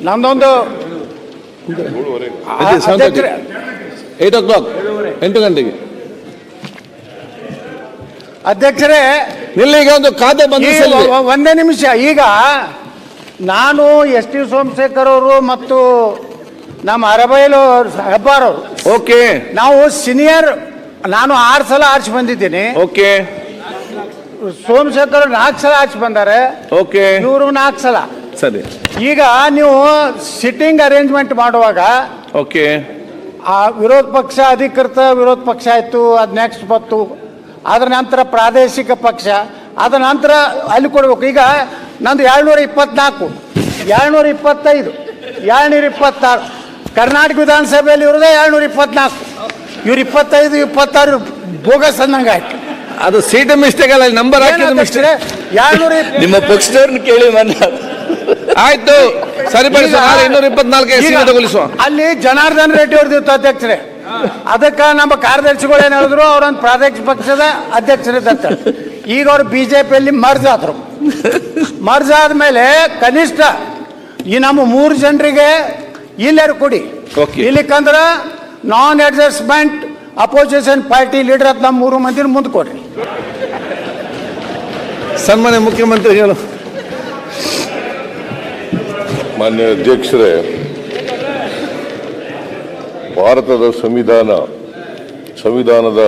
ನಮ್ದೊಂದು 8 o'clock 8 ಗಂಟೆಗೆ ಅಧ್ಯಕ್ಷರೇ ಇಲ್ಲಿಗೆ ಒಂದು ಖಾತೆ ಬಂದು ಒಂದೇ ನಿಮಿಷ. ಈಗ ನಾನು ಎಸ್ ಟಿ ಸೋಮಶೇಖರ್ ಅವರು ಮತ್ತು ನಮ್ಮ ಅರಬೈಲು ಹೆಬ್ಬಾರವರು, ಓಕೆ, ನಾವು ಸೀನಿಯರ್. ನಾನು 6 ಸಲ ಆರ್ಚ್ ಬಂದಿದ್ದೀನಿ. ಓಕೆ. ಸೋಮಶೇಖರ್ 4 ಸಲ ಆರ್ಚ್ ಬಂದಾರೆ. ಓಕೆ, ಇವರು 4 ಸಲ. ಸರಿ. ಈಗ ನೀವು ಸಿಟ್ಟಿಂಗ್ ಅರೇಂಜ್ಮೆಂಟ್ ಮಾಡುವಾಗ, ಓಕೆ, ಆ ವಿರೋಧ ಪಕ್ಷ ಅಧಿಕೃತ ವಿರೋಧ ಪಕ್ಷ ಆಯ್ತು, ಅದು ನೆಕ್ಸ್ಟ್ ಬಂತು. ಅದರ ನಂತರ ಪ್ರಾದೇಶಿಕ ಪಕ್ಷ, ಅದರ ನಂತರ ಅಲ್ಲಿ ಕೊಡ್ಬೇಕು. ಈಗ ನಂದು 724, 725, 726. ಕರ್ನಾಟಕ ವಿಧಾನಸಭೆಯಲ್ಲಿ ಇರೋದೇ 724. ಇವ್ರು 25, 26 ಬೋಗಸ್ ಅನ್ನಂಗೆ ಆಯ್ತು. ಅದು ಸೀಟ್ ಮಿಸ್ಟೇಕ್ ಅಲ್ಲ, ನಂಬರ್ ಹಾಕಿದ ಮಿಸ್ಟೇಕ್. 220 ನಿಮ್ಮ ಪಕ್ಷದವ್ರನ್ನ ಕೇಳಿ ಆಯ್ತು, ಸರಿಪಡಿಸುವ. 224 ಸೀಮಿತಗೊಳಿಸುವ. ಅಲ್ಲಿ ಜನಾರ್ದನ್ ರೆಡ್ಡಿ ಅವ್ರದ್ದು ಅಧ್ಯಕ್ಷರೇ. ಅದಕ್ಕೆ ನಮ್ಮ ಕಾರ್ಯದರ್ಶಿಗಳು ಏನು ಹೇಳಿದ್ರು, ಅವರೊಂದು ಪ್ರಾದೇಶಿಕ ಪಕ್ಷದ ಅಧ್ಯಕ್ಷರಿದ್ದಂತ. ಈಗ ಅವರು ಬಿಜೆಪಿಯಲ್ಲಿ ಮರ್ಜ್ ಆದ್ರು. ಮರ್ಜ್ ಆದ್ಮೇಲೆ ಕನಿಷ್ಠ ಈ ನಮ್ಮ 3 ಜನರಿಗೆ ಇಲ್ಲಾರು ಕೊಡಿ. ಇಲ್ಲಿಕಂದ್ರೆ ನಾನ್ ಅಡ್ಜಸ್ಟ್ಮೆಂಟ್ ಅಪೋಸಿಷನ್ ಪಾರ್ಟಿ ಲೀಡರ್ ಅಂತ ನಮ್ಮ 3 ಮಂದಿನ ಮುಂದೆ ಕೊಡ್ರಿ. ಸನ್ಮಾನ್ಯ ಮುಖ್ಯಮಂತ್ರಿಗಳು. ಮಾನ್ಯ ಅಧ್ಯಕ್ಷರೇ, ಭಾರತದ ಸಂವಿಧಾನದ